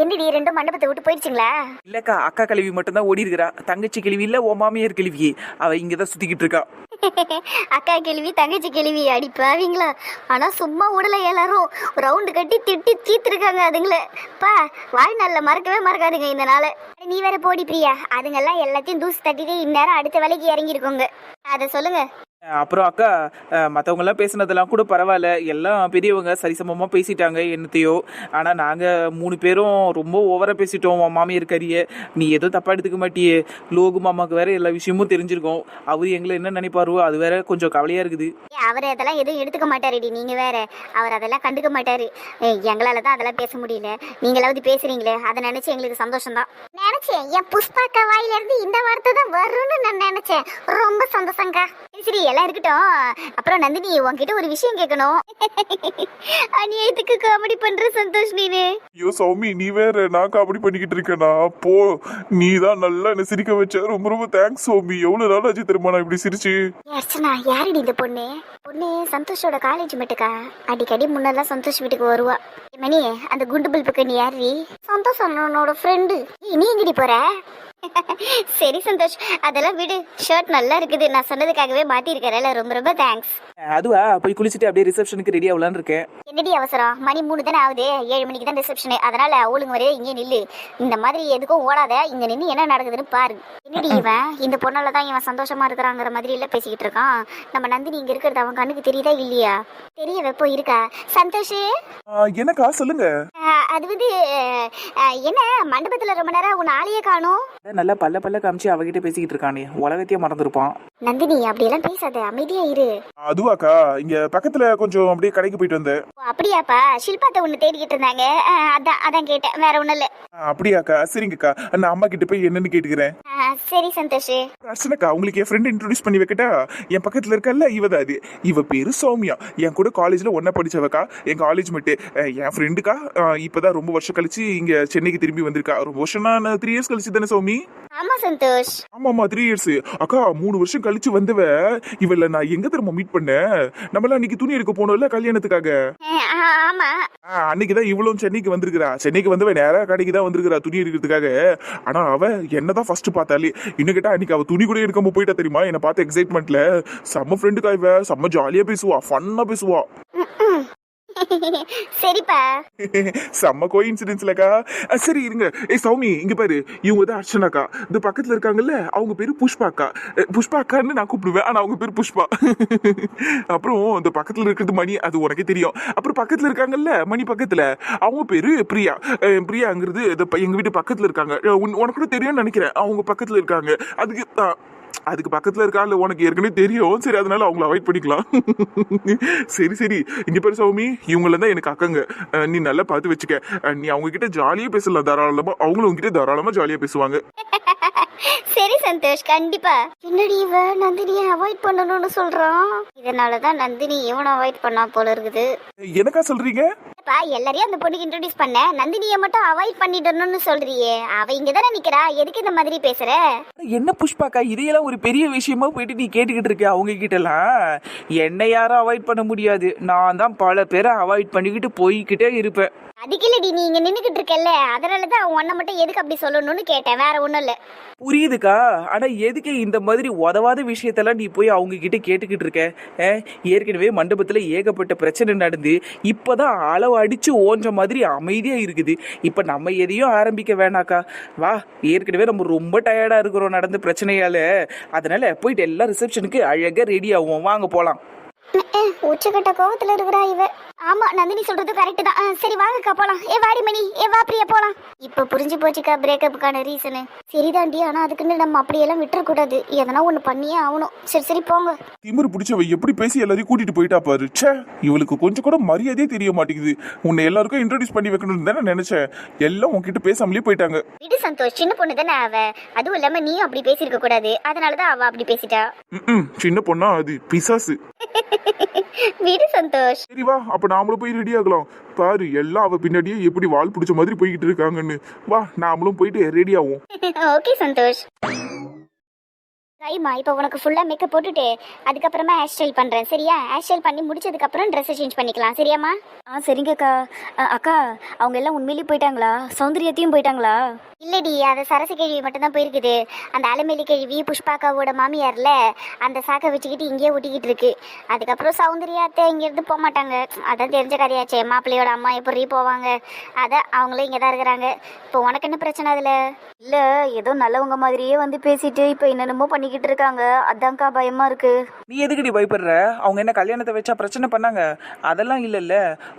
என்னடி ரெண்டும் மண்டபத்தை விட்டு போயிடுச்சுங்களா? இல்லக்கா, அக்கா கிழவி மட்டும் தான் ஓடி இருக்கிறா. தங்கச்சி கிழவி இல்ல, ஓ மாமியார் கிழவி, அவ இங்கதான் சுத்திக்கிட்டு இருக்கா. அக்கா கேள்வி தங்கச்சி கேள்வி அடிப்பாவீங்களா? ஆனா சும்மா உடலை எல்லாரும் ரவுண்டு கட்டி திட்டி தீர்த்துருக்காங்க அதுங்கள. பா வாழ்நாள்ல மறக்கவே மறக்காதுங்க இந்த நாளை. நீ வேற போடி பிரியா, அதுங்கெல்லாம் எல்லாத்தையும் தூசி தட்டிட்டு இந்நேரம் அடுத்த வேலைக்கு இறங்கி இருக்கோங்க. அதை சொல்லுங்க. அப்புறம் அக்கா, மற்றவங்க எல்லாம் பேசுனதெல்லாம் கூட பரவாயில்ல, எல்லாம் பெரியவங்க சரிசமமா பேசிட்டாங்க என்னத்தையோ. ஆனா நாங்க 3 பேரும் ரொம்ப ஓவரா பேசிட்டோம். மாமியார் கறிய நீ எதுவும் தப்பா எடுத்துக்க மாட்டியே. லோகு மாமாக்கு வேற எல்லா விஷயமும் தெரிஞ்சிருக்கோம். அவரு எங்களை என்ன நினைப்பாரோ அது வேற கொஞ்சம் கவலையா இருக்குது. அவர் அதெல்லாம் எதுவும் எடுத்துக்க மாட்டாருடி, நீங்க வேற. அவர் அதெல்லாம் கண்டுக்க மாட்டாரு. எங்களால தான் அதெல்லாம் பேச முடியல, நீங்களாவது பேசுறீங்களே, அதை நினைச்சு எங்களுக்கு சந்தோஷம் தான். நினைச்சேன் என் புஷ்பாக்கா வாயில இருந்து இந்த வார்த்தை தான் வரும்னு நான் நினைச்சேன். ரொம்ப சந்தோஷங்கா. சரி எல்லாம் இருக்கட்டும். அப்புறம் நந்தினி, உன்கிட்ட ஒரு விஷயம் கேட்கணும். அநியாயத்துக்கு காமெடி பண்ற சந்தோஷ் நீனு. ஐயோ சௌமி, நீ வேற நான் காமெடி பண்ணிக்கிட்டு இருக்கேனா? போ, நீ தான் நல்லா என்ன சிரிக்க வச்ச. ரொம்ப ரொம்ப தேங்க்ஸ் சௌமி. எவ்வளவு நாள் ஆச்சு தெரியுமா நான் இப்படி சிரிச்சு? அர்ச்சனா, யாருடி இந்த பொண்ணு? பொண்ணு சந்தோஷோட காலேஜ் மட்டுக்கா. அடிக்கடி முன்னெல்லாம் சந்தோஷ் வீட்டுக்கு வருவா. மணி, அந்த குண்டு பல்புக்கு நீ யாரு? சந்தோஷ் அண்ணனோட ஃப்ரெண்டு. நீ எங்கடி போற? சரி சந்தோஷ், அதெல்லாம் விடு. ஷர்ட் நல்லா இருக்குது, நான் சொன்னதுக்காகவே மாத்தி இருக்கறல. ரொம்ப ரொம்ப தேங்க்ஸ். அதுவா, போய் குளிச்சுட்டு அப்படியே ரிசப்ஷனுக்கு ரெடி ஆகலான்னு இருக்கேன். என்னடி அவசரம்? மணி 3 தானே ஆகுது, 7 மணிக்கு தான் ரிசப்ஷன். அதனால ஒழுங்கு வரையே இங்கே நில்லு. இந்த மாதிரி எதுக்கும் ஓடாத, இங்க நின்று என்ன நடக்குதுன்னு பாரு. என்னடி இவன் இந்த பொண்ணால தான் இவன் சந்தோஷமா இருக்கிறாங்கிற மாதிரி எல்லாம் பேசிக்கிட்டு இருக்கான். நம்ம நந்தினி இங்க இருக்கிறது அவன் கண்ணுக்கு தெரியுதா இல்லையா? தெரிய வெப்போ இருக்கா? சந்தோஷ், எனக்கா சொல்லுங்க. அது வந்து என்ன மண்டபத்துல ரொம்ப நேரம் உன் ஆளையே காணும். நல்லா பல்ல பல்ல காமிச்சு அவகிட்ட பேசிக்கிட்டு இருக்கானே, உலகத்தையே மறந்துருப்பான். நந்தினி அப்படியெல்லாம் பேசாத, அமைதியா இரு. அதுவாக்கா, இங்க பக்கத்துல கொஞ்சம் அப்படியே கடைக்கு போயிட்டு வந்தேன். அப்படியாப்பா? ஷில்பாத்தை ஒண்ணு தேடிக்கிட்டு இருந்தாங்க, அதான் கேட்டேன், வேற ஒண்ணும் இல்ல. அப்படியாக்கா, சரிங்கக்கா. நான் அம்மா கிட்ட போய் என்னன்னு கேட்டுக்கிறேன். சரி சந்தோஷ். அர்ச்சனாக்கா, உங்களுக்கு என் ஃப்ரெண்ட் இன்ட்ரோடியூஸ் பண்ணி வைக்கட்டா? என் பக்கத்துல இருக்கல்ல, இவதான் அது. இவ பேரு சௌமியா. என் கூட காலேஜ்ல ஒன்னா படிச்சவக்கா. என் காலேஜ் மட்டும் என் ஃப்ரெண்டுக்கா. இப்பதான் ரொம்ப வருஷம் கழிச்சு இங்க சென்னைக்கு திரும்பி வந்திருக்கா. ரொம்ப வருஷம்னா 3 இயர்ஸ் கழிச்சு தானே சௌமி? ஆமா சந்தோஷ். ஆமாமா, 3 இயர்ஸ். அக்கா, 3 வருஷம் கழிச்சு வந்தவ இவள நான் எங்க தெரியுமா மீட் பண்ணேன்? நம்மள அன்னைக்கு துணி எடுக்க போனோம்ல கல்யாணத்துக்காக. ஆமா. அன்னைக்குதான் இவளும் சென்னைக்கு வந்திருக்கிறா. சென்னைக்கு வந்தவ நேரா கடைக்கு தான் வந்திருக்கிறா துணி எடுக்கிறதுக்காக. ஆனா அவ என்னதான் ஃபர்ஸ்ட் பார்த்தாலே. இன்னும் கேட்டா அன்னைக்கு அவ துணி கூட எடுக்காம போயிட்டா தெரியுமா? என்ன பார்த்து எக்ஸைட்மெண்ட்ல. செம்ம ஃப்ரெண்டுக்கா இவ. செம்ம ஜாலியா பேசுவா, ஃபன்னா பேசுவா. சரிப்பா. செம்ம கோயின்சிடென்ஸ்லக்கா. சரி இருங்க. சௌமி, இங்க பாரு, இவங்க தான் அர்ச்சனாக்கா. இந்த பக்கத்துல இருக்காங்கல்ல, அவங்க பேரு புஷ்பாக்கா. புஷ்பாக்கான்னு நான் கூப்பிடுவேன், ஆனா அவங்க பேரு புஷ்பா. அப்புறம் இந்த பக்கத்துல இருக்கிறது மணி, அது உனக்கே தெரியும். அப்புறம் பக்கத்துல இருக்காங்கல்ல மணி பக்கத்துல, அவங்க பேரு பிரியா. பிரியாங்கிறது எங்க வீட்டு பக்கத்துல இருக்காங்க. உனக்கு கூட தெரியும்னு நினைக்கிறேன். அவங்க பக்கத்துல இருக்காங்க. அதுக்கு பக்கத்துல இருக்காங்க, உனக்கு ஏற்கனவே தெரியும். சரி, அதனால அவங்கள அவாய்ட் பண்ணிக்கலாம். சரி சரி, இங்க பேரு சௌமி, இவங்கள தான் எனக்கு அக்கங்க. நீ நல்லா பார்த்து வச்சுக்க. நீ அவங்க கிட்ட ஜாலியா பேசலாம் தாராளமா. அவங்களும் உங்ககிட்ட தாராளமா ஜாலியா பேசுவாங்க. சரி சந்தோஷ், கண்டிப்பா. என்னடி இவ நந்தினியை அவாய்ட் பண்ணணும்னு சொல்றான்? இதனாலதான் நந்தினி இவனை அவாய்ட் பண்ணா போல இருக்குது. எனக்கா சொல்றீங்க? எல்லாரையும் அந்த பொண்ணுக்கு இன்ட்ரோடியூஸ் பண்ண, நந்தினியை மட்டும் அவாய்ட் பண்ணிடணும்னு சொல்றியே. அவ இங்கதானே நிக்கிறா, எதுக்கு இந்த மாதிரி பேசுற? என்ன புஷ்பாக்கா, இதையெல்லாம் ஒரு பெரிய விஷயமா போயிட்டு நீ கேட்டுக்கிட்டு இருக்க அவங்க கிட்ட எல்லாம்? என்னை யாரும் அவாய்ட் பண்ண முடியாது. நான் தான் பல பேரை அவாய்ட் பண்ணிக்கிட்டு போய்கிட்டே இருப்பேன். அதுக்கு இல்லடி, நீ இங்க நின்னுகிட்டு இருக்கல, அதனாலதான் உன்னை மட்டும் எதுக்கு அப்படி சொல்லணும்னு கேட்டேன், வேற ஒண்ணும் இல்ல. புரியுதுக்கா, ஆனா எதுக்கு இந்த மாதிரி உதவாத விஷயத்தெல்லாம் நீ போய் அவங்க கிட்ட கேட்டுக்கிட்டு இருக்க? ஏற்கனவே மண்டபத்துல ஏகப்பட்ட பிரச்சனை நடந்து இப்பதான் அளவு அடிச்சு ஓன்ற மாதிரி அமைதியா இருக்குது. இப்ப நம்ம எதையும் ஆரம்பிக்க வேணாக்கா. வா, ஏற்கனவே நம்ம ரொம்ப டயர்டா இருக்கிறோம் நடந்த பிரச்சனையால. அதனால போயிட்டு எல்லாம் ரிசப்ஷனுக்கு அழகா ரெடி ஆகும். வாங்க போலாம். உச்சக்கட்ட கோவத்துல இருக்கிறா இவ. ஆமா, நந்தினி சொல்றது கரெக்ட் தான். சரி வாங்கக்கா போலாம். வாடி மணி, வா பிரியா போலாம். இப்ப புரிஞ்சு போச்சுக்கா பிரேக்கப்புக்கான ரீசனு. சரிதாண்டி, ஆனா அதுக்குன்னு நம்ம அப்படியெல்லாம் விட்டுறக்கூடாது. எதனா ஒண்ணு பண்ணியே ஆகணும். சரி சரி போங்க. திமிரு பிடிச்சவ எப்படி பேசி எல்லாரையும் கூட்டிட்டு போயிட்டா பாரு. ச்சே, இவளுக்கு கொஞ்சம் கூட மரியாதையே தெரிய மாட்டேங்குது. உன்னை எல்லாருக்கும் இன்ட்ரோடியூஸ் பண்ணி வைக்கணும்னு தானே நினைச்சேன். எல்லாம் உன்கிட்ட பேசாமலே போயிட்டாங்க. விடு சந்தோஷ், சின்ன பொண்ணு தானே அவ. அதுவும் இல்லாம நீயும் அப்படி பேசிருக்க கூடாது. அதனாலதான் அவ அப்படி பேசிட்டா. சின்ன பொண்ணா அது, பிசாசு. விடு சந்தோஷ். சரி வா, அப்ப நாமளும் போய் ரெடி ஆகலாம். பாரு, எல்லாம் அவ பின்னாடியே எப்படி வால் பிடிச்ச மாதிரி போய்கிட்டு இருக்காங்கன்னு. வா, நாமளும் போயிட்டு ரெடி ஆகும். ஓகே சந்தோஷ். கைமா இப்போ உனக்கு ஃபுல்லாக மேக்கப் போட்டுட்டு அதுக்கப்புறமா ஹேர் ஸ்டைல் பண்ணுறேன் சரியா? ஹேர் ஸ்டைல் பண்ணி முடிச்சதுக்கப்புறம் ட்ரெஸ்ஸை சேஞ்ச் பண்ணிக்கலாம் சரியாம்மா? சரிங்கக்கா. அக்கா, அவங்க எல்லாம் உண்மையிலேயே போயிட்டாங்களா? சௌந்தரியத்தையும் போயிட்டாங்களா? இல்லடி, அது சரசு கேள்வி மட்டும்தான் போயிருக்குது. அந்த அலமேலி கேள்வி புஷ்பாக்காவோட மாமியார்ல அந்த சாக்கை வச்சுக்கிட்டு இங்கேயே ஒட்டிக்கிட்டு இருக்கு. அதுக்கப்புறம் சௌந்தர்யாத்தை இங்கேருந்து போக மாட்டாங்க. அதான் தெரிஞ்ச கதையாச்சே. மாப்பிள்ளையோட அம்மா எப்படி போவாங்க? அதான் அவங்களும் இங்கே தான் இருக்கிறாங்க. இப்போ உனக்கு என்ன பிரச்சனை அதில்? இல்லை, ஏதோ நல்லவங்க மாதிரியே வந்து பேசிட்டு இப்போ என்னென்னமோ பண்ணிக்கிட்டு இருக்காங்க. அதான்க்கா பயமா இருக்கு. நீ எதுக்குடி பயப்படுற? அவங்க என்ன கல்யாணத்தை வச்சா பிரச்சனை பண்ணாங்க? அதெல்லாம் இல்லைல்ல.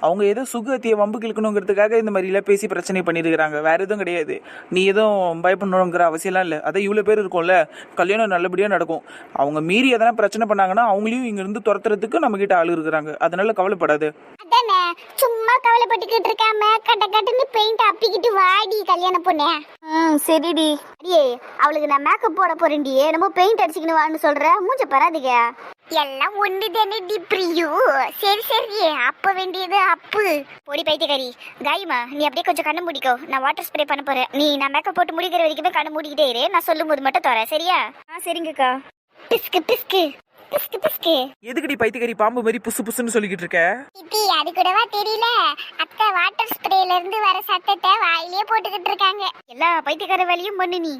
அவங்க ஏதோ சுகத்தியை வம்புக்கு இழுக்கணுங்கிறதுக்காக இந்த மாதிரிலாம் பேசி பிரச்சனை பண்ணியிருக்கிறாங்க. வேற எதுவும் கிடையாது. நீ எதுவும் பயப்படணுங்கிற அவசியம்லாம் இல்லை. அதான் இவ்வளோ பேர் இருக்கும்ல, கல்யாணம் நல்லபடியாக நடக்கும். அவங்க மீறி எதனா பிரச்சனை பண்ணாங்கன்னா அவங்களையும் இங்கேருந்து துரத்துறதுக்கு நம்மக்கிட்ட ஆள் இருக்கிறாங்க. அதனால கவலைப்படாது. அதானே, சும்மா கவலைப்பட்டுக்கிட்டு இருக்காம கட்ட கட்டுன்னு பெயிண்ட் அப்பிக்கிட்டு வாடி கல்யாண பொண்ணே. சரிடி. அடியே, அவளுக்கு நான் மேக்கப் போட போறேன்டி. என்னமோ பெயிண்ட் அடிச்சுக்கணும் வான்னு சொல்ற. மூஞ்ச பராதிக. எல்லாம் ஒன்று தானே டி பிரியு. சரி சரி, அப்ப வேண்டியது அப்பு. பொடி பைத்தியக்காரி. காயிமா, நீ அப்படியே கொஞ்சம் கண்ணு மூடிக்கோ. நான் வாட்டர் ஸ்ப்ரே பண்ண போறேன். நீ நான் மேக்கப் போட்டு முடிக்கிற வரைக்குமே கண்ணு மூடிக்கிட்டே இரு. நான் சொல்லும் போது மட்டும் தரேன் சரியா? சரிங்கக்கா. பிஸ்கு பிஸ்கு பிஸ்கு பிஸ்கு. எதுக்குடி பைத்தியக்காரி பாம்பு மாதிரி புசு புசுன்னு சொல்லிக்கிட்டு இருக்க? சித்தி, அது கூடவா தெரியல? அத்தை வாட்டர் ஸ்ப்ரேல இருந்து வர சத்தத்தை வாயிலே போட்டுக்கிட்டு இருக்காங்க. எல்லா பைத்தியக்கார வேலையும் பண்ணு நீ.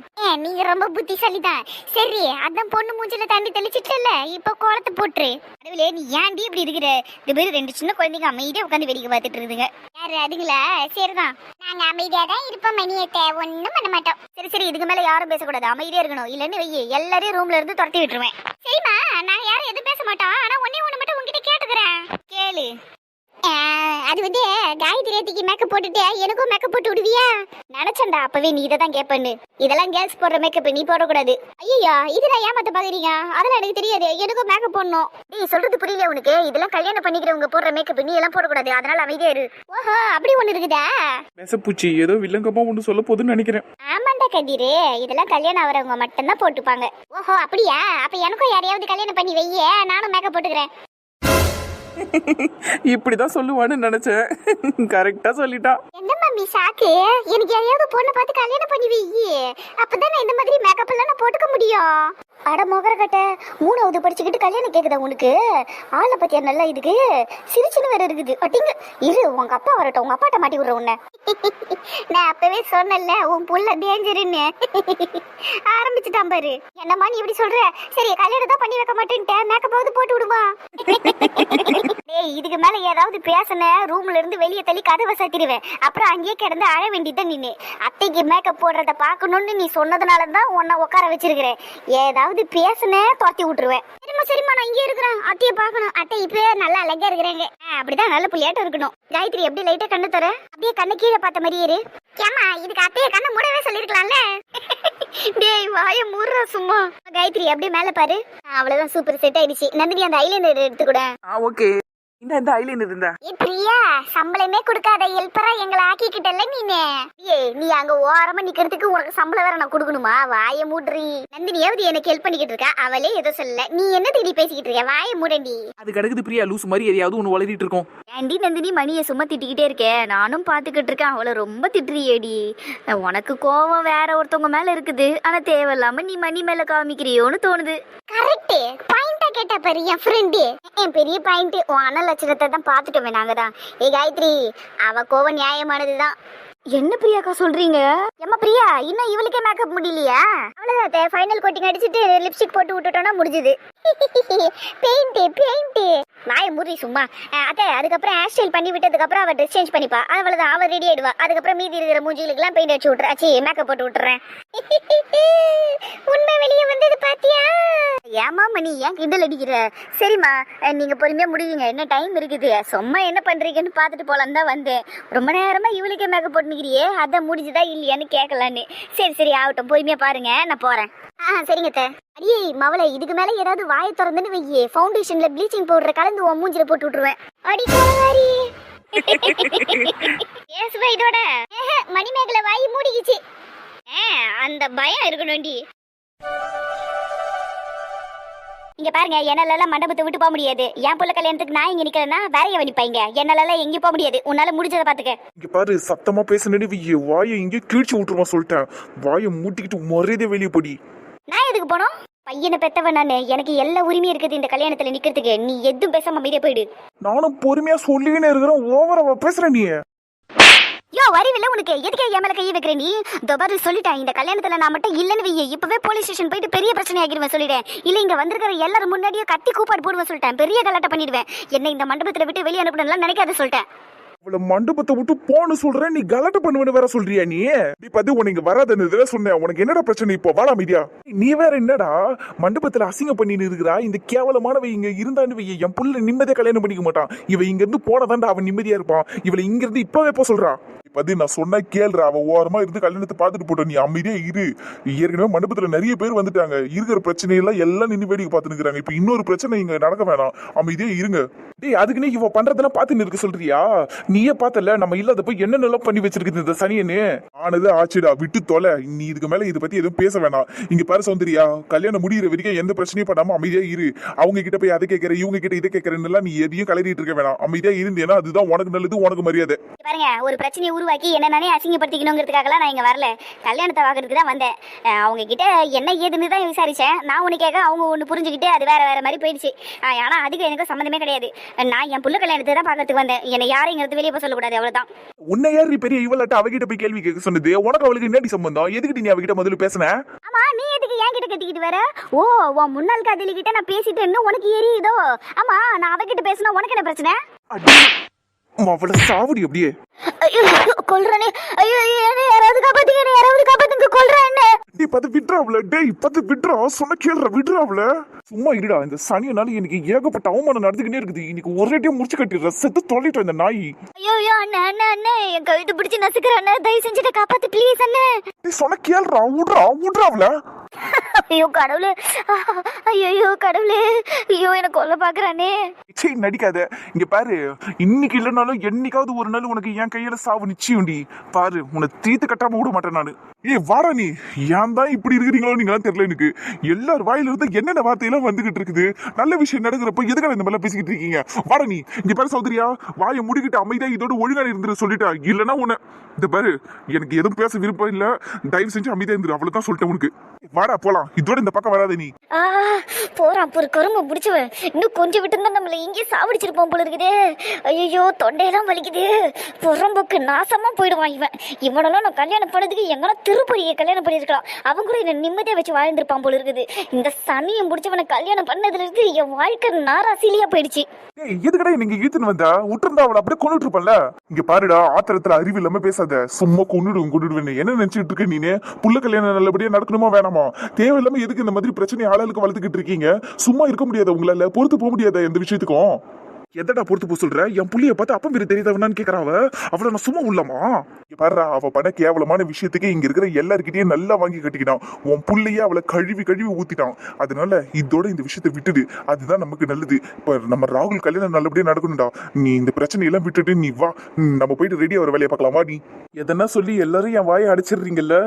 நீங்க ரொம்ப புத்திசாலிதான். சரி, அதான் பொண்ணு மூஞ்சில தண்ணி தெளிச்சிட்டல, இப்ப கோலத்தை போட்டுரு. அதுல நீ ஏன்டி இப்படி இருக்கிற? இது பேரு 2 சின்ன குழந்தைங்க அமைதியா உட்காந்து வேடிக்கை பார்த்துட்டு இருக்குதுங்க. யாரு அதுங்களா? சரிதான், நாங்க அமைதியா தான் இருப்போம் மணியத்தை, ஒண்ணும் பண்ண மாட்டோம். சரி சரி, இதுக்கு மேல யாரும் பேசக்கூடாது, அமைதியா இருக்கணும். இல்லன்னு வெய்ய எல்லாரையும் ரூம்ல இருந்து துரத்தி விட்டுருவேன். சரிம்மா, நான் யாரும் எதுவும் பேச மாட்டோம். ஆனா ஒண்ணு மட்டும் உங்ககிட்ட கேட்டுக்கிறேன், கேளு. அது வந்து காயத்ரி ஏத்திக்கு மேக்கப் போட்டுட்டு எனக்கும் மேக்கப் போட்டு விடுவியா? நினைச்சண்டா அப்பவே நீ இதை தான் கேப்பன்னு. இதெல்லாம் கேர்ள்ஸ் போடுற மேக்கப், நீ போடக்கூடாது. ஐயா, இதெல்லாம் ஏமாத்த பாக்குறீங்க? அதெல்லாம் எனக்கு தெரியாது. எனக்கும் மேக்கப் போடணும். நீ சொல்றது புரியல உனக்கு? இதெல்லாம் கல்யாணம் பண்ணிக்கிறவங்க போடுற மேக்கப், நீ எல்லாம் போடக்கூடாது. அதனால அமைதியா இரு. ஓஹோ, அப்படி ஒண்ணு இருக்குதா? மெசப்பூச்சி ஏதோ வில்லங்கமா ஒன்று சொல்ல போதுன்னு நினைக்கிறேன். ஆமாண்டா கதிரு, இதெல்லாம் கல்யாணம் ஆகிறவங்க மட்டும்தான் போட்டுப்பாங்க. ஓஹோ, அப்படியா? அப்ப எனக்கும் யாரையாவது கல்யாணம் பண்ணி வைய, நானும் மேக்கப் போட்டுக்கிறேன். இப்படிதான் சொல்லுவான்னு நினைச்சேன். கரெக்டா சொல்லிட்டான். என்ன மம்மி சாக்கு? எனக்கு யாரையாவது பொண்ணை பார்த்து கல்யாணம் பண்ணி வையி. அப்பதான் நான் இந்த மாதிரி மேக்கப் எல்லாம் நான் போட்டுக்க முடியும். அட மொகர கட்ட, 3வது படிச்சுக்கிட்டு கல்யாணம் கேக்குதா உனக்கு? ஆளை பத்தியா நல்லா இதுக்கு சிரிச்சுன்னு வேற இருக்குது. அட்டிங்க இரு, உங்க அப்பா வரட்டும், உங்க அப்பாட்ட மாட்டி விடுற உன்னை. நான் அப்பவே சொன்னல உன் புள்ள டேஞ்சருன்னு. ஆரம்பிச்சுட்டான் பாரு. என்னம்மா நீ இப்படி சொல்ற? சரி, கல்யாணம் தான் பண்ணி வைக்க மாட்டேன்ட்டு மேக்கப்பாவது போட்டு விடுமா? டேய், இதுக்கு மேல ஏதாவது பேசன ரூம்ல இருந்து வெளியே தள்ளி கதவை சாத்திடுவேன். அப்புறம் அங்கேயே கிடந்து அழ வேண்டியதான். நீ அத்தைக்கு மேக்கப் போடுறத பாக்கணும்னு நீ சொன்னதுனாலதான் உன்னை உட்கார வச்சிருக்கிறேன். ஏதாவது பேசன துரத்தி விட்டுருவேன். சரிம்மா சரிம்மா, நான் இங்கே இருக்கிறேன். அத்தையை பார்க்கணும். அத்தை இப்ப நல்லா அழகா இருக்கிறாங்க. அப்படிதான் நல்ல புள்ளியாட்டம் இருக்கணும். காயத்ரி எப்படி லைட்டா கண்ணு தர, அப்படியே கண்ணு கீழே பார்த்த மாதிரி இரு. ஏமா, இதுக்கு அத்தையை கண்ணை மூடவே சொல்லிருக்கலாம்ல. டேய், வாய மூடுறா சும்மா. காயத்ரி அப்படியே மேல பாரு. அவ்வளவுதான், சூப்பர் செட் ஆயிடுச்சு. நந்தினி அந்த ஐலைனர் எடுத்துக்கூட. ஓகே, இந்த ஐலைனர் இருந்தா. ஏ பிரியா, சம்பளமே கொடுக்காத ஹெல்ப்பரா எங்களை ஆக்கிக்கிட்டல நீனே. ஏய், நீ அங்க ஓரமா நிக்கிறதுக்கு உனக்கு சம்பளம் வேற நான் கொடுக்கணுமா? வாய மூடுறி. நந்தினியாவது எனக்கு ஹெல்ப் பண்ணிக்கிட்டு இருக்கா, அவளே ஏதோ சொல்லல. நீ என்ன தேடி பேசிக்கிட்டு இருக்க? வாய மூடண்டி. அது கிடக்குது பிரியா, லூஸ் மாதிரி எதையாவது ஒன்று வளரிட்டு இருக்கோம். ஏண்டி நந்தினி, மணியை சும்மா திட்டிக்கிட்டே இருக்கேன். நானும் பார்த்துக்கிட்டு இருக்கேன். அவளை ரொம்ப திட்டுறியேடி. உனக்கு கோவம் வேற ஒருத்தவங்க மேல இருக்குது, ஆனா தேவையில்லாம நீ மணி மேல காமிக்கிறியோன்னு தோணுது. கரெக்ட் பாயிண்டா கேட்டா பாரு என் ஃப்ரெண்டு. என் பெரிய பாயிண்ட் உன் அண்ணன் லட்சணத்தை தான் பார்த்துட்டோமே நாங்க தான். ஏ காயத்ரி, அவ கோவம் நியாயமானதுதான். என்ன பிரியாக்கா சொல்றீங்க? ஏம்மா பிரியா, இன்னும் இவளுக்கே மேக்கப் முடியலையா? அவ்வளவுதான், ஃபைனல் கோட்டிங் அடிச்சுட்டு லிப்ஸ்டிக் போட்டு விட்டுட்டோம்னா முடிஞ்சுது. பெயிண்ட் வாய மூடி சும்மா. அத்தை, அதுக்கப்புறம் ஹேர் ஸ்டைல் பண்ணி விட்டதுக்கு அப்புறம் அவ ட்ரெஸ் சேஞ்ச் பண்ணிப்பா. அவ்வளவுதான், அவ ரெடி ஆயிடுவா. அதுக்கப்புறம் மீதி இருக்கிற மூஞ்சிகளுக்கெல்லாம் பெயிண்ட் அடிச்சு விட்டுறேன். ஆச்சு, மேக்கப் போட்டு விட்டுறேன். உண்மை வெளியே வந்தது பாத்தியா? ஏமா மணி, ஏன் கிண்டல் அடிக்கிற? சரிம்மா, நீங்க பொறுமையா முடிவீங்க, என்ன டைம் இருக்குது. சும்மா என்ன பண்றீங்கன்னு பாத்துட்டு போலான்னு தான் வந்தேன். ரொம்ப நேரமா இவளுக்கே மேக்கப் போட்டுக்கிறியே, அதான் முடிஞ்சுதா இல்லையான்னு கேட்கலான்னு. சரி சரி, ஆகட்டும், பொறுமையா பாருங்க, நான் போறேன். சரிங்க அத்தை. அடியே மவளை, இதுக்கு மேல ஏதாவது வாயை திறந்துன்னு வையே, ஃபவுண்டேஷன்ல ப்ளீச்சிங் பவுடர் கலந்து உன் மூஞ்சில போட்டு விட்டுருவேன். அடி கோளாரி. ஏசுவா இதோட மணிமேகலை வாய் மூடிக்கிச்சு. அந்த பயம் இருக்கணும்டி. இங்க பாருங்க, என்னால மண்டபத்தை விட்டு போக முடியாது. என் புள்ள கல்யாணத்துக்கு நான் இங்க நிக்கிறேன்னா வேற எவன் நிப்பாங்க? என்னால எங்கேயும் போக முடியாது. உன்னால முடிஞ்சதை பாத்துக்க. இங்க பாரு, சத்தமா பேசுனடி வாயை இங்கே கீழ்ச்சி விட்டுருமா சொல்லிட்டேன். வாயை மூட்டிக்கிட்டு மரியாதை வெளியே போடி. நான் எதுக்கு போனோம்? பையனை பெத்தவன் நானு, எனக்கு எல்லா உரிமையும் இருக்குது இந்த கல்யாணத்துல நிக்கிறதுக்கு. நீ எதுவும் பேசாம அமைதியா போயிடு. நானும் பொறுமையா சொல்லிக்கினே இருக்கிறேன், ஓவரா பேசுற நீ. யோ அறிவில்ல உனக்கு, எதுக்கே என் மேல கையை வைக்கிற நீ? தோபாரு சொல்லிட்டேன், இந்த கல்யாணத்துல நான் மட்டும் இல்லன்னு வையே, இப்பவே போலீஸ் ஸ்டேஷன் போயிட்டு பெரிய பிரச்சனை ஆகிடுவேன் சொல்லிட்டேன். இல்ல இங்க வந்திருக்கிற எல்லாரும் முன்னாடியே கத்தி கூப்பாடு போடுவேன் சொல்லிட்டேன், பெரிய கலாட்டம் பண்ணிடுவேன். என்ன இந்த மண்டபத்துல விட்டு வெளியே அனுப்பணும்லாம் நினைக்காத சொல்லிட்டேன். அவளை மண்டபத்தை விட்டு போன்னு சொல்றேன், நீ கலாட்ட பண்ணுவேன்னு வேற சொல்றியா நீ? இப்ப அது உனக்கு வராதுன்னு சொன்னேன். உனக்கு என்னடா பிரச்சனை இப்போ? வாடா மீடியா. நீ வேற என்னடா மண்டபத்துல அசிங்கம் பண்ணின்னு இருக்கிறா? இந்த கேவலமானவ இங்க இருந்தான்னு வைய, என் புள்ள நிம்மதியா கல்யாணம் பண்ணிக்க மாட்டான். இவ இங்க இருந்து போனதாண்டா அவன் நிம்மதியா இருப்பான். இவளை இங்க இருந்து இப்பவே போ சொல்றா. பதி நான் சொன்னா கேள்றா, அவ ஓரமா இருந்து கல்யாணத்தை பார்த்துட்டு போட்டோம், நீ அமைதியா இரு. ஏற்கனவே மண்டபத்துல நிறைய பேர் வந்துட்டாங்க, இருக்கிற பிரச்சனையெல்லாம் எல்லாம் நின்று வேடிக்கை பார்த்துட்டு இருக்காங்க. இப்ப இன்னொரு பிரச்சனை இங்க நடக்க வேணாம், அமைதியா இருங்க. டேய் அதுக்கு நீ இவ பண்றதெல்லாம் பார்த்து இருக்க சொல்றியா? நீயே பார்த்தல நம்ம இல்லாதப்ப என்னென்னலாம் பண்ணி வச்சிருக்குது இந்த சனியனு. ஆனது ஆச்சுடா, விட்டு தொலை. நீ இதுக்கு மேல இதை பத்தி எதுவும் பேச வேணாம். இங்க பாரு சௌந்தர்யா, கல்யாணம் முடிகிற வரைக்கும் எந்த பிரச்சனையும் பண்ணாம அமைதியா இரு. அவங்க கிட்ட போய் அதை கேட்கற, இவங்க கிட்ட இதை கேட்கறேன்னு நீ எதையும் கலரிட்டு இருக்க வேணாம். அமைதியா இருந்தேன்னா அதுதான் உனக்கு நல்லது, உனக்கு மரியாதை. பாருங்க, ஒரு பிரச்சனையை உருவாக்கி என்ன நானே அசிங்கப்படுத்திக்கணுங்கிறதுக்காகலாம் நான் இங்க வரல, கல்யாணத்தை வாங்குறதுக்கு தான் வந்தேன். அவங்க கிட்ட என்ன ஏதுன்னு தான் விசாரிச்சேன். நான் ஒண்ணு கேட்க அவங்க ஒண்ணு புரிஞ்சுக்கிட்டு அது வேற வேற மாதிரி போயிடுச்சு. ஆனா அதுக்கு எனக்கு சம்மந்தமே கிடையாது. நான் என் புள்ள கல்யாணத்தை தான் பார்க்கறதுக்கு வந்தேன். என்னை யாரைங்கிறது வெளியே போய் சொல்லக்கூடாது, அவ்வளவுதான். உன்னை யாரு பெரிய இவளாட்ட அவகிட்ட போய் கேள்வி கேட்க சொன்னது? உனக்கு அவளுக்கு என்னடி சம்பந்தம்? எதுக்கிட்ட நீ அவகிட்ட முதல்ல பேசுன? ஆமா, நீ எதுக்கு என் கிட்ட கத்திக்கிட்டு வர? ஓ, உன் முன்னாள் காதலி கிட்ட நான் பேசிட்டேன்னு உனக்கு எரியுதோ? ஆமா, நான் அவகிட்ட பேசினா உனக்கு என்ன பிரச்சனை? அவளை சாவடி அப்படியே. ஐயோ கொல்றனே, ஐயோ யாராவது காப்பாத்துங்க, யாராவது காப்பாத்துங்க, கொல்றேன் என்ன. நீ பத்து விட்றாவல, டேய் பத்து விட்றா, சொன்ன கேள்ற விட்றாவல. சும்மா இருடா, இந்த சனியனால எனக்கு ஏகப்பட்ட அவமானம் நடந்துக்கிட்டே இருக்குது. இன்னைக்கு ஒரேடியா முடிச்சு கட்டிடுற, செத்து தொலைட்டோம் இந்த நாய். ஐயோ அண்ணே அண்ணே அண்ணே, என் கழுத்து பிடிச்சி நசுக்கிறேன் அண்ணே, தயவு செஞ்சுட்டு காப்பாத்து ப்ளீஸ் அண்ணே. நீ சொன்ன கேள்றா, விட்றாவல. ஐயோ கடவுளே, ஐயோ கடவுளே, ஐயோ எனக்கு கொல்ல பாக்குறானே. சரி நடிக்காத. இங்க பாரு, இன்னைக்கு இல்லைனாலும் என்னைக்காவது ஒரு நாள் உனக்கு என் கையில சாவு நிச்சயம்டி. பாரு, உன்னை தீத்து கட்டாம விட மாட்டேன் நானு. ஏய் வாடா நீ, ஏன் தான் இப்படி இருக்கிறீங்களோ நீங்களாம் தெரியல எனக்கு. எல்லார் வாயில இருந்து என்னென்ன வார்த்தையெல்லாம் வந்துகிட்டு இருக்குது. நல்ல விஷயம் நடக்கிறப்ப எதுக்காக இந்த மாதிரிலாம் பேசிக்கிட்டு இருக்கீங்க? வாடா நீ. இங்க பாரு சௌந்தர்யா, வாயை முடிக்கிட்டு அமைதியா இதோட ஒழுங்கா இருந்துரு சொல்லிட்டா. இல்லைன்னா உன்னை இந்த பாரு, எனக்கு எதுவும் பேச விருப்பம் இல்ல, தயவு செஞ்சு அமைதியா இருந்துரு, அவ்வளவுதான் சொல்லிட்டேன் உனக்கு. வாடா போலாம், இதோட இந்த பக்கம் வராத நீ. போறான் ஒரு கரும்பு முடிச்சவன். இன்னும் கொஞ்சம் விட்டு இருந்தா நம்மள இங்கே சாவடிச்சிருப்போம் போல இருக்குதே. ஐயோ தொண்டையெல்லாம் வலிக்குது, புறம்போக்கு நாசமா போயிடுவான் இவன். இவனெல்லாம் நான் கல்யாணம் பண்ணதுக்கு எங்கன்னா திருப்பதியை கல்யாணம் பண்ணிருக்கலாம், அவங்க கூட என்ன நிம்மதியா வச்சு வாழ்ந்திருப்பான் போல இருக்குது. இந்த சனியம் முடிச்சவனை கல்யாணம் பண்ணதுல இருந்து என் வாழ்க்கை நாராசிலியா போயிடுச்சு. எதுக்கடா நீங்க இழுத்துன்னு வந்தா? விட்டுருந்தா அவளை அப்படியே கொண்டுட்டு இருப்பல. இங்க பாருடா, ஆத்திரத்துல அறிவு இல்லாம பேசாத. சும்மா கொண்டுடுவேன் என்ன நினைச்சிட்டு இருக்க நீனு? புள்ள கல்யாணம் நல்லபடியா நடக்கணுமா வேணாமா? தேவையில்லாம எதுக்கு இந்த மாதிரி பிரச்சனை ஆளுக்கு வளர்த்துக்கிட்டு இருக்கீங்க? சும்மா இருக்க முடியாத உங்களால? பொறுத்து போக முடியாத எந்த விஷயத்துக்கும்? எதடா பொறுத்து போ சொல்ற? என் புள்ளிய பார்த்து அப்பம் வீடு தெரியாதவனான்னு கேக்குறாவ. அவளை நான் சும்மா உள்ளமா? பாரு, அவ பண்ண கேவலமான விஷயத்துக்கு இங்க இருக்கிற எல்லாருக்கிட்டையும் நல்லா வாங்கி கட்டிக்கிட்டான். உன் புள்ளையே அவளை கழுவி ஊத்திட்டான். அதனால இதோட இந்த விஷயத்தை விட்டுடு, அதுதான் நமக்கு நல்லது. இப்ப நம்ம ராகுல் கல்யாணம் நல்லபடியா நடக்கணும்டா. நீ இந்த பிரச்சனையெல்லாம் விட்டுட்டு நீ வா, நம்ம போயிட்டு ரெடியா ஒரு வேலையை பார்க்கலாமா? நீ எதனா சொல்லி எல்லாரும் என் வாயை அடிச்சிடுறீங்கல்ல.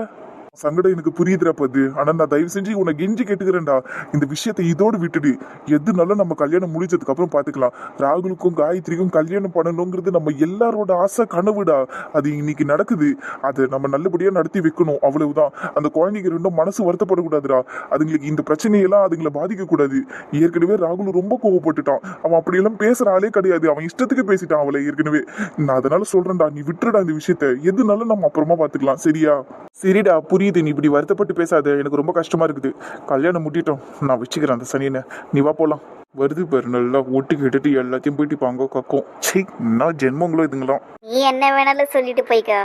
சங்கடம் எனக்கு புரியுதுடா பது. ஆனா நான் தயவு செஞ்சு உன்னை கெஞ்சி கேட்டுக்கிறேன்டா, இந்த விஷயத்தை இதோடு விட்டுடு. எதுனாலும் நம்ம கல்யாணம் முடிஞ்சதுக்கு அப்புறம் பாத்துக்கலாம். ராகுலுக்கும் காயத்ரிக்கும் கல்யாணம் பண்ணணுங்கிறது நம்ம எல்லாரோட ஆசை கனவுடா. அது இன்னைக்கு நடக்குது, அதை நம்ம நல்லபடியா நடத்தி வைக்கணும், அவ்வளவுதான். அந்த குழந்தைங்க ரெண்டும் மனசு வருத்தப்படக்கூடாதுடா. அதுங்களுக்கு இந்த பிரச்சனையெல்லாம் அதுங்களை பாதிக்க கூடாது. ஏற்கனவே ராகுல் ரொம்ப கோவப்பட்டுட்டான். அவன் அப்படியெல்லாம் பேசுற ஆளே கிடையாது, அவன் இஷ்டத்துக்கு பேசிட்டான் அவளை ஏற்கனவே. நான் அதனால சொல்றேன்டா, நீ விட்டுடா இந்த விஷயத்த. எதுனாலும் நம்ம அப்புறமா பாத்துக்கலாம், சரியா? சரிடா புரியுது, நீ இப்படி வருத்தப்பட்டு பேசாத, எனக்கு ரொம்ப கஷ்டமா இருக்குது. கல்யாணம் முட்டிட்டோம், நான் வச்சுக்கிறேன் அந்த சனியனை. நீ வா போலாம். வருது பாரு, நல்லா ஒட்டி கேட்டுட்டு எல்லாத்தையும் போயிட்டு பாங்க கக்கும். சரி, நான் ஜென்மங்களோ இதுங்களாம். நீ என்ன வேணாலும் சொல்லிட்டு போய்க்கா,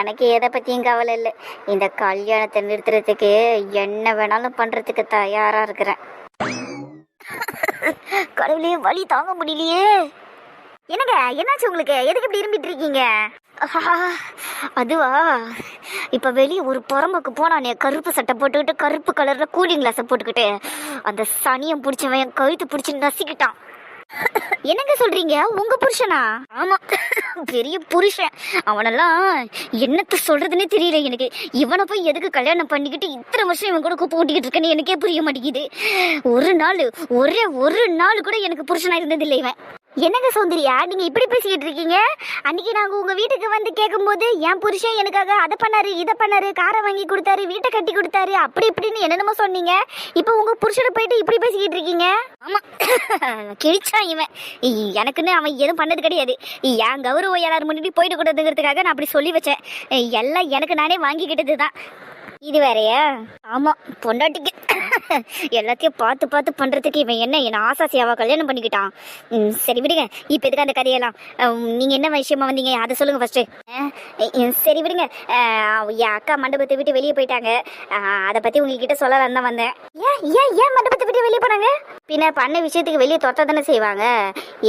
எனக்கு எதை பத்தியும் கவலை இல்லை. இந்த கல்யாணத்தை நிறுத்துறதுக்கு என்ன வேணாலும் பண்றதுக்கு தயாரா இருக்கிறேன். கடவுளே, வலி தாங்க முடியலையே. என்னங்க என்னாச்சு உங்களுக்கு? எதுக்கு இப்படி இரும்பிட்டு இருக்கீங்க? அதுவா, இப்ப வெளியே ஒரு புறம்புக்கு போனானே, கருப்பு சட்டை போட்டுக்கிட்டு கருப்பு கலர்ல கூலிங் கிளாஸை போட்டுக்கிட்டு, அந்த சனியம் பிடிச்சவன் கழுத்து பிடிச்சி நசிக்கிட்டான். என்னங்க சொல்றீங்க? உங்க புருஷனா? ஆமா, பெரிய புருஷன். அவனெல்லாம் என்னத்த சொல்றதுன்னே தெரியல எனக்கு. இவனை போய் எதுக்கு கல்யாணம் பண்ணிக்கிட்டு இத்தனை வருஷம் இவன் கூட கூப்பு ஓட்டிக்கிட்டு இருக்கேன்னு எனக்கே புரிய மாட்டேங்குது. ஒரு நாள் கூட எனக்கு புருஷனா இருந்தது இல்லை இவன். என்னங்க சௌந்தர்யா நீங்க இப்படி பேசிக்கிட்டு இருக்கீங்க? அன்னைக்கு நாங்க உங்க வீட்டுக்கு வந்து கேட்கும்போது என் புருஷன் எனக்காக அதை பண்ணாரு இதை பண்ணாரு, காரை வாங்கி கொடுத்தாரு, வீட்டை கட்டி கொடுத்தாரு, அப்படி இப்படின்னு என்னென்னமோ சொன்னீங்க. இப்போ உங்க புருஷனை போயிட்டு இப்படி பேசிக்கிட்டு இருக்கீங்க? ஆமா கிழிச்சான் இவன். எனக்குன்னு அவன் எதுவும் பண்ணது கிடையாது. என் கௌரவம் எல்லாரும் முன்னாடி போயிட்டு கூடாதுங்கிறதுக்காக நான் அப்படி சொல்லி வச்சேன். எல்லாம் எனக்கு நானே வாங்கிக்கிட்டது தான். இது வேறையா? ஆமா, பொண்டாட்டிக்கு எல்லாத்தையும் பார்த்து பார்த்து பண்றதுக்கு இவன் என்ன ஆசாசியாவா கல்யாணம் பண்ணிக்கிட்டான். சரி விடுங்க, இப்ப எதுக்கு அந்த கதையெல்லாம்? நீங்க என்ன விஷயமா வந்தீங்க அதை சொல்லுங்க ஃபர்ஸ்ட். சரி விடுங்க, என் அக்கா மண்டபத்தை விட்டு வெளியே போயிட்டாங்க. அதை பத்தி உங்ககிட்ட சொல்லலாம் தான் வந்தேன். ஏன் ஏன் ஏன் மண்டபத்தை விட்டு வெளியே போனாங்க? பின்ன பண்ண விஷயத்துக்கு வெளியே தொட்ட தானே செய்வாங்க.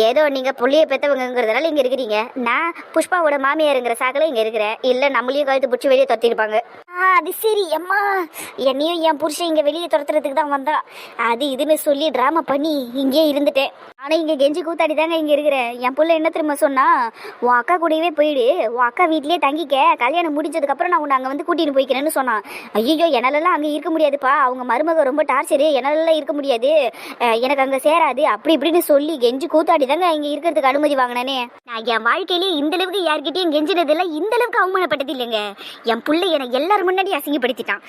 ஏதோ நீங்க புள்ளிய பெத்தவங்கிறதுனால இங்க இருக்கிறீங்க. நான் புஷ்பாவோட மாமியாருங்கிற சாக்கில் இங்க இருக்கிறேன். இல்ல நம்மளையும் கழுத்து பிடிச்சி வெளியே தொத்திருப்பாங்க. அது சரி அம்மா, என்னையும் என் புருஷன் இங்க வெளியே துரத்துறதுக்கு தான் வந்தா. அது இதுன்னு சொல்லி டிராமா பண்ணி இங்கே இருந்துட்டேன். ஆனா இங்க கெஞ்சி கூத்தாடி தாங்க இங்க இருக்கிறேன். என் புள்ள என்ன திரும்ப சொன்னா, உன் அக்கா கூடவே போயிடு, உன் அக்கா வீட்லயே தங்கிக்க, கல்யாணம் முடிஞ்சதுக்கு அப்புறம் நான் உன்னை அங்க வந்து கூட்டிட்டு போய்க்கிறேன்னு சொன்னான். ஐயோ என்னாலலாம் அங்க இருக்க முடியாதுப்பா, அவங்க மருமக ரொம்ப டார்ச்சரு, என்னாலலாம் இருக்க முடியாது, எனக்கு அங்க சேராது, அப்படி இப்படின்னு சொல்லி கெஞ்சி கூத்தாடி தாங்க இங்க இருக்கிறதுக்கு அனுமதி வாங்கினேனே. நான் என் வாழ்க்கையிலேயே இந்த அளவுக்கு யார்கிட்டயும் கெஞ்சினது இல்லை, இந்த அளவுக்கு அவமானப்பட்டது இல்லைங்க. என் புள்ள என்னை எல்லாரும் முன்னாடி அசிங்கப்படுத்திட்டான்.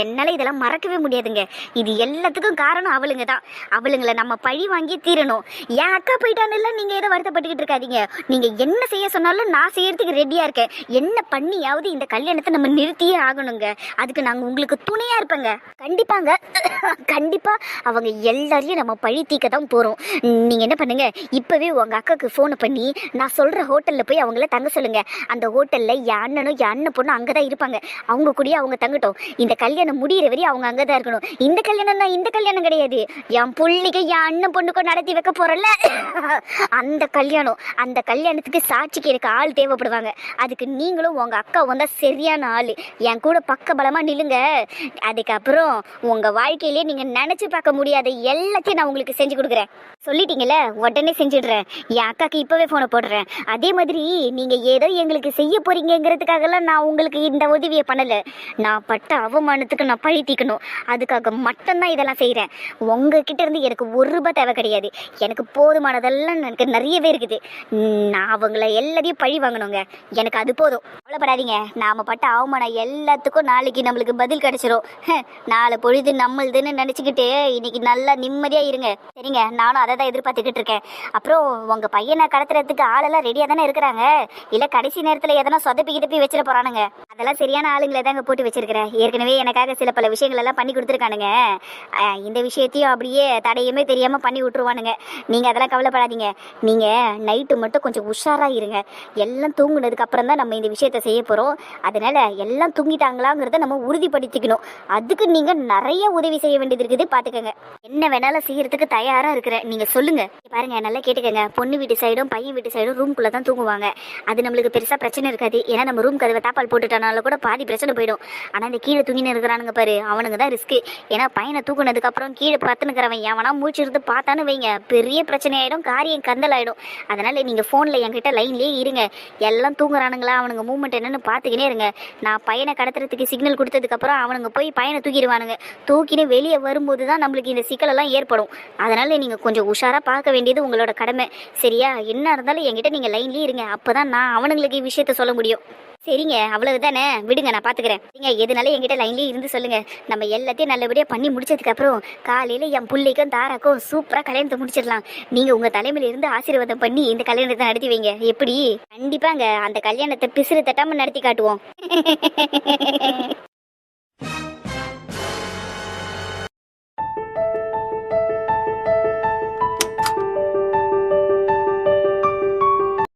என்னால இதெல்லாம் மறக்கவே முடியாதுங்க. இது எல்லாத்துக்கும் காரணம் அவளுங்க தான். அவளுங்களை நம்ம பழி வாங்கி தீரணும். என் அக்கா போயிட்டான்னு நீங்க ஏதோ வருத்தப்பட்டுக்கிட்டு இருக்காதீங்க. நீங்க என்ன செய்ய சொன்னாலும் நான் செய்யறதுக்கு ரெடியா இருக்கேன். என்ன பண்ணியாவது இந்த கல்யாணத்தை நம்ம நிறுத்தியே ஆகணுங்க. அதுக்கு நாங்க உங்களுக்கு துணையா இருப்பேங்க. கண்டிப்பாங்க, கண்டிப்பா அவங்க எல்லாரையும் நம்ம பழி தீக்க தான் போறோம். நீங்க என்ன பண்ணுங்க, இப்பவே உங்க அக்காக்கு போன் பண்ணி நான் சொல்ற ஹோட்டல்ல போய் அவங்கள தங்க சொல்லுங்க. அந்த ஹோட்டல்ல என் அண்ணனும் என் அண்ணன் பொண்ணு அங்கதான் இருப்பாங்க. அவங்க கூடயே அவங்க தங்கட்டும். இந்த கல்யாணம் முடியிற வரையும் அவங்க அங்கதான் இருக்கணும். இந்த கல்யாணம் தான், இந்த கல்யாணம் கிடையாது. என் புள்ளிக்கு என் அண்ணன் பொண்ணுக்கும் நடத்தி வைக்க போறல அந்த கல்யாணம். அந்த கல்யாணத்துக்கு சாட்சிக்கு எனக்கு ஆள் தேவைப்படுவாங்க. அதுக்கு நீங்களும் உங்க அக்கா வந்தா சரியான ஆளு. என் கூட பக்க பலமா நில்லுங்க. அதுக்கப்புறம் உங்க வாழ்க்கையிலேயே நீங்க நினைச்சு பார்க்க முடியாத எல்லாத்தையும் நான் உங்களுக்கு செஞ்சு கொடுக்குறேன். சொல்லிட்டீங்கல்ல, உடனே செஞ்சிடுறேன். என் அக்காக்கு இப்பவே போனை போடுறேன். அதே மாதிரி நீங்க ஏதோ எங்களுக்கு செய்ய போறீங்கிறதுக்காகலாம் நான் உங்களுக்கு இந்த உதவியை பண்ணல. நான் பட்ட அவமானத்துக்கு நான் பழி தீக்கணும். அதுக்காக மட்டும்தான் இதெல்லாம் செய்யறேன். உங்ககிட்ட இருந்து எனக்கு ₹1 தேவை கிடையாது. எனக்கு போதுமானதெல்லாம் எனக்கு நிறையவே இருக்குது. நான் அவங்கள எல்லாரையும் பழி வாங்கணுங்க. எனக்கு அது போதும். கவலைப்படாதீங்க. நாம பட்ட அவமானம் எல்லாத்துக்கும் நாளைக்கு நம்மளுக்கு பதில் கிடைச்சிரும். நாளை பொழுது நம்மளுதுன்னு நினைச்சுக்கிட்டு இன்னைக்கு நல்லா நிம்மதியா இருங்க. சரிங்க, நானும் அதை தான் எதிர்பார்த்துக்கிட்டு இருக்கேன். அப்புறம் உங்க பையனை கடத்துறதுக்கு ஆளெல்லாம் ரெடியா தானே இருக்கிறாங்க? இல்ல கடைசி நேரத்துல எதனா சொதப்பி கிதப்பி வச்சிட போறானுங்க? அதெல்லாம் சரியான ஆளுங்களை தாங்க போட்டு வச்சிருக்கிறேன். ஏற்கனவே எனக்காக சில பல விஷயங்கள் எல்லாம் பண்ணி கொடுத்துருக்கானுங்க. இந்த விஷயத்தையும் அப்படியே தடையுமே தெரியாம பண்ணி விட்டுருவானுங்க. நீங்க அதெல்லாம் கவலைப்படாதீங்க. நீங்க நைட்டு மட்டும் கொஞ்சம் உஷாரா இருங்க. எல்லாம் தூங்குனதுக்கு அப்புறம் தான் நம்ம இந்த விஷயத்த செய்ய போறோம். அதனால எல்லாம் தூங்கிட்டாங்களாங்கிறத நம்ம உறுதிப்படுத்திக்கணும். அதுக்கு நீங்க நிறைய உதவி செய்ய வேண்டியது இருக்குது. பாத்துக்கங்க, என்ன வேணாலும் செய்யறதுக்கு தயாரா இருக்கிறேன். நீங்க சொல்லுங்க. பாருங்க, நல்லா கேட்டுக்கங்க. பொண்ணு வீட்டு சைடும் பையன் வீட்டு சைடும் ரூம்குள்ள தான் தூங்குவாங்க. அது நம்மளுக்கு பெருசா பிரச்சனை இருக்காது. ஏன்னா நம்ம ரூம் கதவை தாப்பால் போட்டுட்டனால கூட பாதி பிரச்சனை போயிடும். ஆனா இந்த கீழே தூங்கின்னு இருக்கிறானுங்க பாரு, அவனுங்க தான் ரிஸ்க். ஏன்னா பையனை தூக்குனதுக்கு அப்புறம் கீழே பத்துனுக்கிறவன் எவனா மூச்சிருந்து பார்த்தான்னு வைங்க, பெரிய பிரச்சனை ஆயிடும், காரியம் கந்தல் ஆயிடும். அதனால நீங்க போன்ல என்கிட்ட லைன்லயே இருங்க. எல்லாம் தூங்குறானுங்களா, அவனுங்க மூவ்மெண்ட் என்னன்னு பாத்துக்கினே இருங்க. நான் பையனை கடத்துறதுக்கு சிக்னல் கொடுத்ததுக்கு அப்புறம் அவனுங்க போய் பையனை தூக்கிடுவானுங்க. தூக்கின்னு வெளியே வரும்போது தான் நம்மளுக்கு இந்த சிக்கல் எல்லாம் ஏற்படும். அதனால நீங்க கொஞ்சம் உஷாரா பார்க்க வேண்டியது உங்களோட கடமை. சரியா? என்ன இருந்தாலும் என்கிட்ட நீங்க லைன்லயே இருங்க. அப்பதான் நான் அவனுங்களுக்கு விஷயத்த சொல்ல முடியும். சரிங்க, அவ்வளவுதானே, விடுங்க, நான் பாத்துக்கிறேன். நீங்க எதுனாலும் என்கிட்ட லைன்லயே இருந்து சொல்லுங்க. நம்ம எல்லாத்தையும் நல்லபடியா பண்ணி முடிச்சதுக்கு அப்புறம் காலையில என் பிள்ளைக்கும் தாராக்கும் சூப்பரா கல்யாணத்தை முடிச்சிடலாம். நீங்க உங்க தலைமையில இருந்து ஆசீர்வாதம் பண்ணி இந்த கல்யாணத்தை நடத்தி வைங்க. எப்படி? கண்டிப்பாங்க, அந்த கல்யாணத்தை பிசுறு தட்டாம நடத்தி காட்டுவோம்.